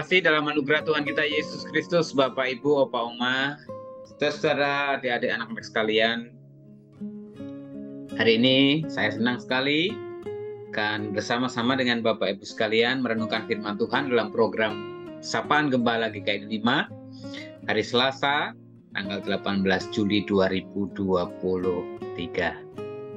kasih dalam anugerah Tuhan kita Yesus Kristus, Bapak, Ibu, Opa, Oma, saudara, adik-adik, anak-anak sekalian. Hari ini saya senang sekali akan bersama-sama dengan Bapak Ibu sekalian merenungkan firman Tuhan dalam program Sapaan Gembala GKI 5 hari Selasa tanggal 18 Juli 2023.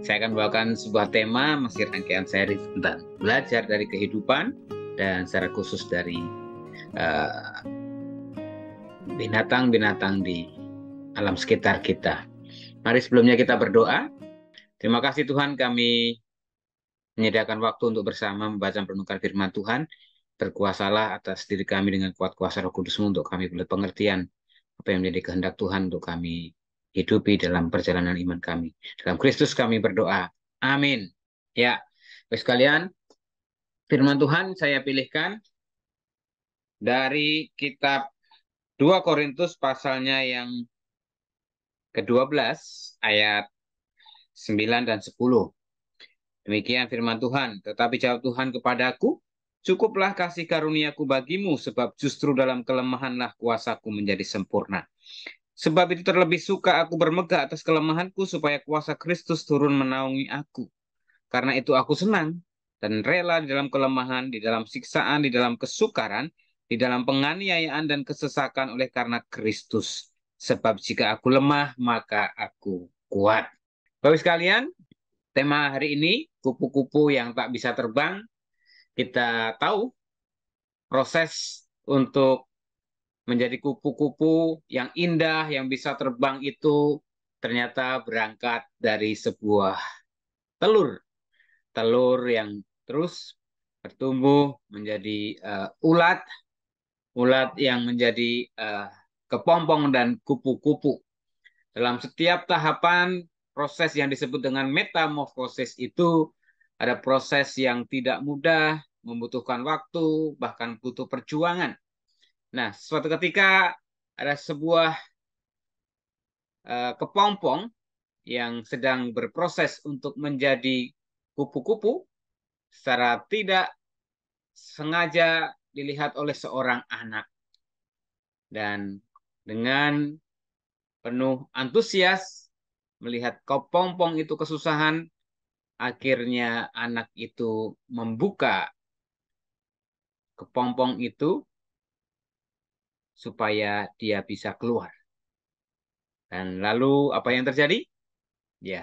Saya akan bawakan sebuah tema masih rangkaian seri tentang belajar dari kehidupan dan secara khusus dari binatang-binatang di alam sekitar kita. Mari sebelumnya kita berdoa. Terima kasih Tuhan, kami menyediakan waktu untuk bersama membaca merenungkan firman Tuhan. Berkuasalah atas diri kami dengan kuat kuasa Roh Kudus-Mu untuk kami boleh pengertian apa yang menjadi kehendak Tuhan untuk kami hidupi dalam perjalanan iman kami. Dalam Kristus kami berdoa. Amin. Ya, Bapak sekalian, firman Tuhan saya pilihkan dari kitab 2 Korintus pasalnya yang ke-12 ayat 9 dan 10. Demikian firman Tuhan. Tetapi jawab Tuhan kepadaku, cukuplah kasih karuniaku bagimu, sebab justru dalam kelemahanlah kuasaku menjadi sempurna. Sebab itu terlebih suka aku bermegah atas kelemahanku, supaya kuasa Kristus turun menaungi aku. Karena itu aku senang dan rela di dalam kelemahan, di dalam siksaan, di dalam kesukaran, di dalam penganiayaan dan kesesakan oleh karena Kristus. Sebab jika aku lemah, maka aku kuat. Bapak sekalian, tema hari ini, kupu-kupu yang tak bisa terbang. Kita tahu proses untuk menjadi kupu-kupu yang indah, yang bisa terbang itu ternyata berangkat dari sebuah telur. Telur yang terus bertumbuh menjadi ulat yang menjadi kepompong dan kupu-kupu. Dalam setiap tahapan proses yang disebut dengan metamorfosis itu ada proses yang tidak mudah, membutuhkan waktu, bahkan butuh perjuangan. Nah, suatu ketika ada sebuah kepompong yang sedang berproses untuk menjadi kupu-kupu, secara tidak sengaja dilihat oleh seorang anak. Dan dengan penuh antusias melihat kepompong itu kesusahan, akhirnya anak itu membuka kepompong itu supaya dia bisa keluar. Dan lalu apa yang terjadi? Ya,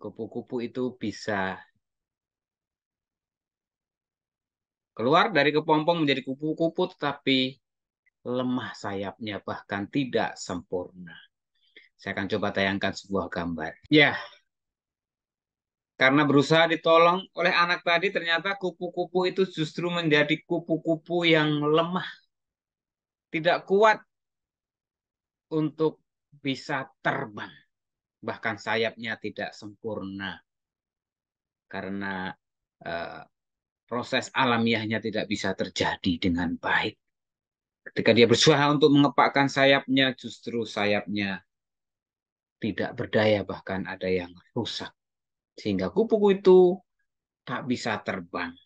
kupu-kupu itu bisa keluar dari kepompong menjadi kupu-kupu, tetapi lemah sayapnya, bahkan tidak sempurna. Saya akan coba tayangkan sebuah gambar. Ya, karena berusaha ditolong oleh anak tadi, ternyata kupu-kupu itu justru menjadi kupu-kupu yang lemah, tidak kuat untuk bisa terbang. Bahkan sayapnya tidak sempurna karena proses alamiahnya tidak bisa terjadi dengan baik. Ketika dia berusaha untuk mengepakkan sayapnya, justru sayapnya tidak berdaya, bahkan ada yang rusak. Sehingga kupu-kupu itu tak bisa terbang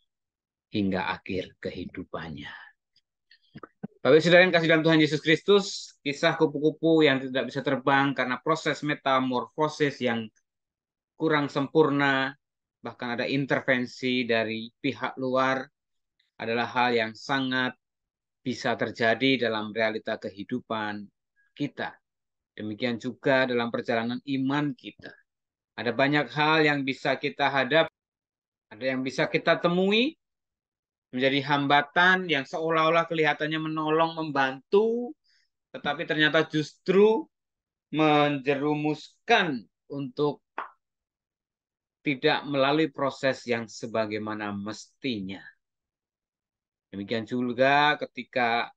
hingga akhir kehidupannya. Bapak Saudara yang kasih dalam Tuhan Yesus Kristus, kisah kupu-kupu yang tidak bisa terbang karena proses metamorfosis yang kurang sempurna, bahkan ada intervensi dari pihak luar, adalah hal yang sangat bisa terjadi dalam realita kehidupan kita. Demikian juga dalam perjalanan iman kita. Ada banyak hal yang bisa kita hadapi, ada yang bisa kita temui, menjadi hambatan yang seolah-olah kelihatannya menolong, membantu, tetapi ternyata justru menjerumuskan untuk tidak melalui proses yang sebagaimana mestinya. Demikian juga ketika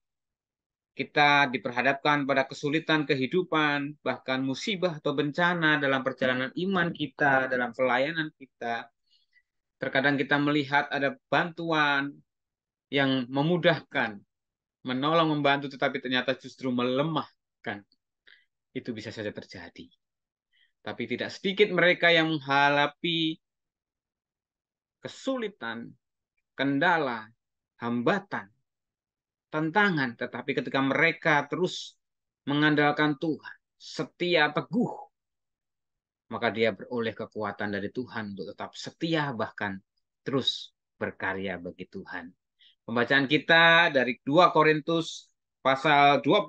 kita diperhadapkan pada kesulitan kehidupan, bahkan musibah atau bencana dalam perjalanan iman kita, dalam pelayanan kita. Terkadang kita melihat ada bantuan yang memudahkan, menolong, membantu, tetapi ternyata justru melemahkan. Itu bisa saja terjadi. Tapi tidak sedikit mereka yang menghadapi kesulitan, kendala, hambatan, tantangan, tetapi ketika mereka terus mengandalkan Tuhan, setia teguh, maka dia beroleh kekuatan dari Tuhan untuk tetap setia bahkan terus berkarya bagi Tuhan. Pembacaan kita dari 2 Korintus pasal 12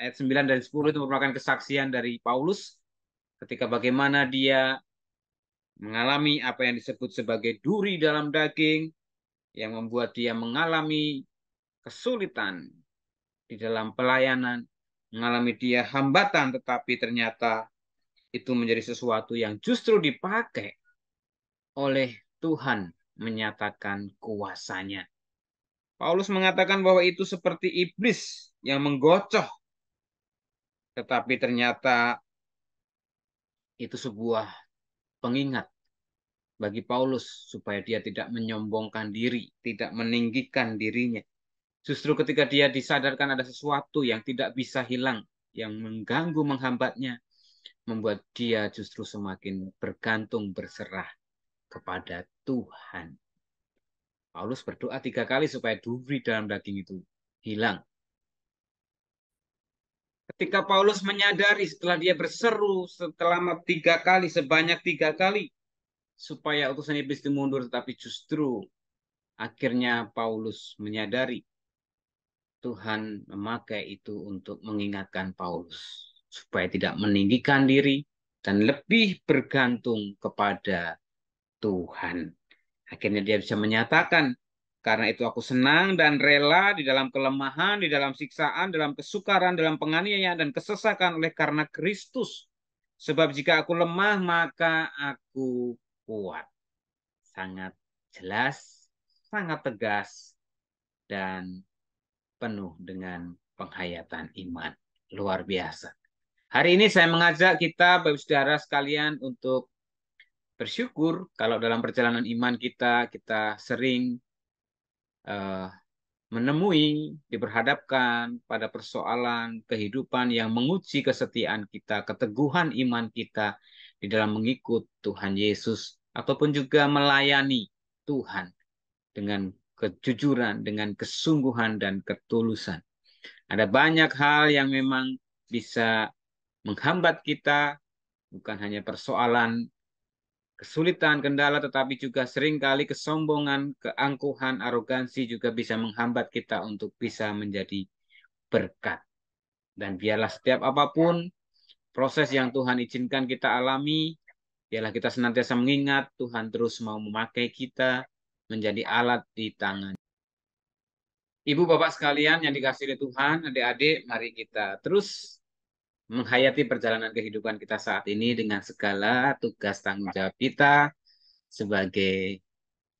ayat 9 dan 10 itu merupakan kesaksian dari Paulus ketika bagaimana dia mengalami apa yang disebut sebagai duri dalam daging yang membuat dia mengalami kesulitan di dalam pelayanan, mengalami dia hambatan, tetapi ternyata itu menjadi sesuatu yang justru dipakai oleh Tuhan menyatakan kuasanya. Paulus mengatakan bahwa itu seperti iblis yang menggocoh, tetapi ternyata itu sebuah pengingat bagi Paulus supaya dia tidak menyombongkan diri, tidak meninggikan dirinya. Justru ketika dia disadarkan ada sesuatu yang tidak bisa hilang, yang mengganggu, menghambatnya, membuat dia justru semakin bergantung, berserah kepada Tuhan. Paulus berdoa 3 kali supaya duri dalam daging itu hilang. Ketika Paulus menyadari setelah dia berseru selama 3 kali, sebanyak 3 kali, supaya utusan iblis itu mundur, tetapi justru akhirnya Paulus menyadari Tuhan memakai itu untuk mengingatkan Paulus supaya tidak meninggikan diri dan lebih bergantung kepada Tuhan. Akhirnya dia bisa menyatakan, karena itu aku senang dan rela di dalam kelemahan, di dalam siksaan, dalam kesukaran, dalam penganiayaan dan kesesakan oleh karena Kristus. Sebab jika aku lemah, maka aku kuat. Sangat jelas, sangat tegas, dan penuh dengan penghayatan iman. Luar biasa. Hari ini saya mengajak kita, Bapak Saudara sekalian, untuk bersyukur kalau dalam perjalanan iman kita sering uh, menemui, diperhadapkan pada persoalan kehidupan yang menguji kesetiaan kita, keteguhan iman kita di dalam mengikut Tuhan Yesus, ataupun juga melayani Tuhan dengan kejujuran, dengan kesungguhan dan ketulusan. Ada banyak hal yang memang bisa menghambat kita, bukan hanya persoalan kesulitan, kendala, tetapi juga seringkali kesombongan, keangkuhan, arogansi juga bisa menghambat kita untuk bisa menjadi berkat. Dan biarlah setiap apapun proses yang Tuhan izinkan kita alami, biarlah kita senantiasa mengingat Tuhan terus mau memakai kita menjadi alat di tangan. Ibu bapak sekalian yang dikasihi Tuhan, adik-adik, mari kita terus menghayati perjalanan kehidupan kita saat ini dengan segala tugas tanggung jawab kita sebagai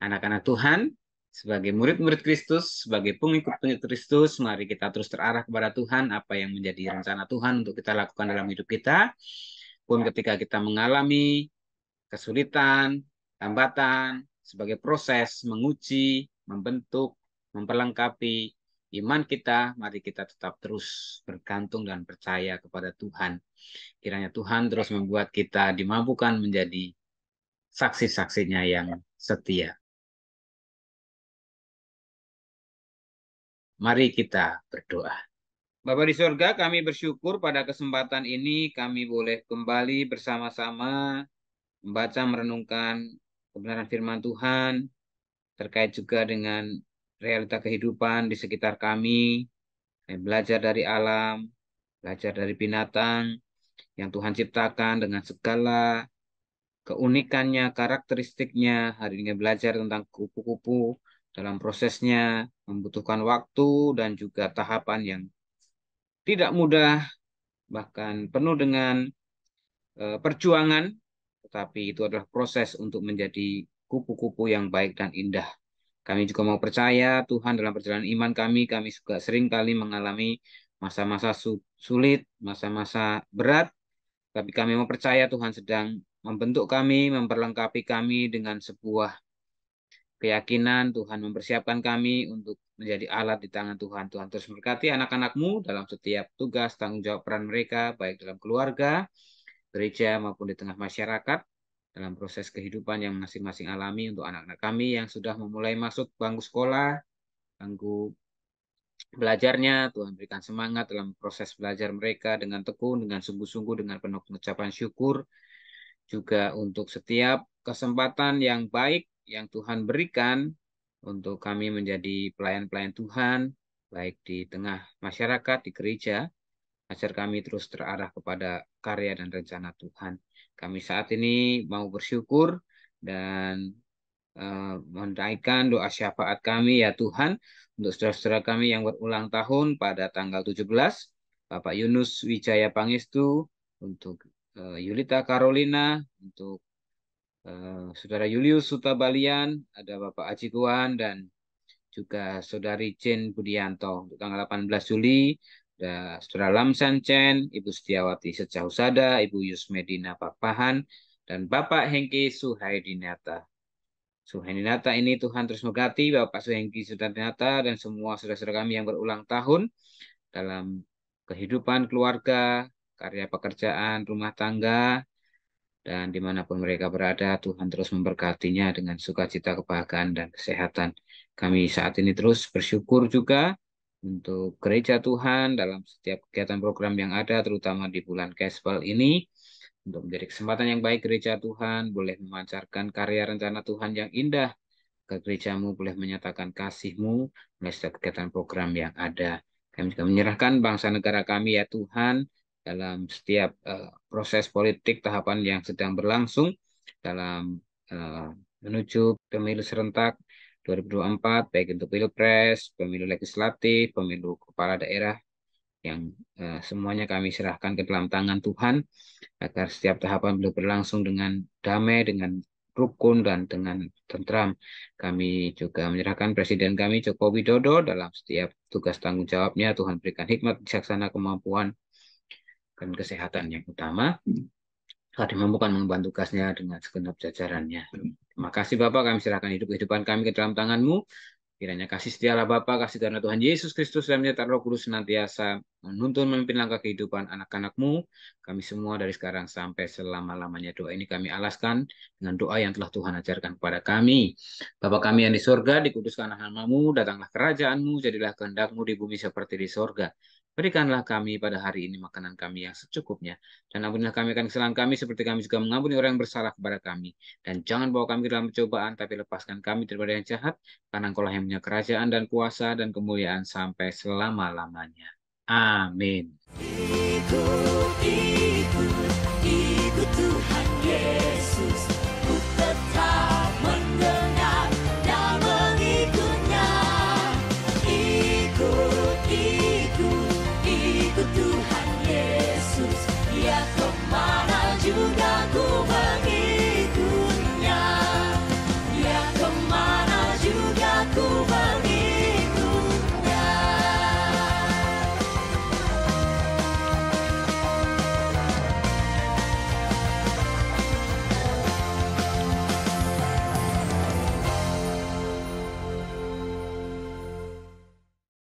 anak-anak Tuhan, sebagai murid-murid Kristus, sebagai pengikut-pengikut Kristus. Mari kita terus terarah kepada Tuhan, apa yang menjadi rencana Tuhan untuk kita lakukan dalam hidup kita. Pun ketika kita mengalami kesulitan, hambatan, sebagai proses menguji, membentuk, memperlengkapi iman kita, mari kita tetap terus bergantung dan percaya kepada Tuhan. Kiranya Tuhan terus membuat kita dimampukan menjadi saksi-saksinya yang setia. Mari kita berdoa. Bapa di surga, kami bersyukur pada kesempatan ini kami boleh kembali bersama-sama membaca merenungkan kebenaran firman Tuhan terkait juga dengan realita kehidupan di sekitar kami, belajar dari alam, belajar dari binatang yang Tuhan ciptakan dengan segala keunikannya, karakteristiknya. Hari ini belajar tentang kupu-kupu dalam prosesnya, membutuhkan waktu dan juga tahapan yang tidak mudah, bahkan penuh dengan perjuangan, tetapi itu adalah proses untuk menjadi kupu-kupu yang baik dan indah. Kami juga mau percaya Tuhan dalam perjalanan iman kami juga sering kali mengalami masa-masa sulit, masa-masa berat, tapi kami mau percaya Tuhan sedang membentuk kami, memperlengkapi kami dengan sebuah keyakinan. Tuhan mempersiapkan kami untuk menjadi alat di tangan Tuhan. Tuhan terus memberkati anak-anak-Mu dalam setiap tugas, tanggung jawab peran mereka, baik dalam keluarga, gereja, maupun di tengah masyarakat, dalam proses kehidupan yang masing-masing alami untuk anak-anak kami yang sudah memulai masuk bangku sekolah, bangku belajarnya. Tuhan berikan semangat dalam proses belajar mereka dengan tekun, dengan sungguh-sungguh, dengan penuh pengucapan syukur. Juga untuk setiap kesempatan yang baik yang Tuhan berikan untuk kami menjadi pelayan-pelayan Tuhan, baik di tengah masyarakat, di gereja, agar kami terus terarah kepada karya dan rencana Tuhan. Kami saat ini mau bersyukur dan menaikkan doa syafaat kami ya Tuhan untuk saudara-saudara kami yang berulang tahun pada tanggal 17, Bapak Yunus Wijaya Pangestu, untuk Yulita Carolina, untuk Saudara Julius Sutabalian, ada Bapak Aji Kuan, dan juga Saudari Jen Budianto. Untuk tanggal 18 Juli, ada Saudara Lamsan Chen, Ibu Setiawati Secahusada, Ibu Yusmedina Pakpahan, dan Bapak Hengki Suhaidinata. Suhaidinata ini Tuhan terus memberkati Bapak Suhengki Suhaidinata dan semua saudara-saudara kami yang berulang tahun dalam kehidupan keluarga, karya pekerjaan, rumah tangga, dan dimanapun mereka berada, Tuhan terus memberkatinya dengan sukacita, kebahagiaan, dan kesehatan. Kami saat ini terus bersyukur juga untuk gereja Tuhan dalam setiap kegiatan program yang ada, terutama di bulan Gospel ini, untuk menjadi kesempatan yang baik gereja Tuhan, boleh memancarkan karya rencana Tuhan yang indah ke gerejamu, boleh menyatakan kasih-Mu melalui setiap kegiatan program yang ada. Kami juga menyerahkan bangsa negara kami ya Tuhan, dalam setiap proses politik tahapan yang sedang berlangsung dalam menuju pemilu serentak 2024, baik untuk pilpres, pemilu legislatif, pemilu kepala daerah, yang semuanya kami serahkan ke dalam tangan Tuhan, agar setiap tahapan boleh berlangsung dengan damai, dengan rukun, dan dengan tentram. Kami juga menyerahkan Presiden kami Joko Widodo dalam setiap tugas tanggung jawabnya. Tuhan berikan hikmat, bijaksana, kemampuan, dan kesehatan yang utama, agar dimampukan mengemban tugasnya dengan segenap jajarannya. Terima kasih Bapak, kami serahkan kehidupan kami ke dalam tangan-Mu. Kiranya kasih setialah Bapa, kasih karena Tuhan Yesus Kristus dan menyertai Roh Kudus senantiasa menuntun memimpin langkah kehidupan anak-anak-Mu, kami semua dari sekarang sampai selama-lamanya. Doa ini kami alaskan dengan doa yang telah Tuhan ajarkan kepada kami. Bapa kami yang di sorga, dikuduskanlah nama-Mu, datanglah kerajaan-Mu, jadilah kehendak-Mu di bumi seperti di sorga. Berikanlah kami pada hari ini makanan kami yang secukupnya, dan ampunilah kami akan kesalahan kami seperti kami juga mengampuni orang yang bersalah kepada kami. Dan jangan bawa kami ke dalam pencobaan, tapi lepaskan kami daripada yang jahat, karena Engkaulah yang punya kerajaan dan kuasa dan kemuliaan sampai selama-lamanya. Amin.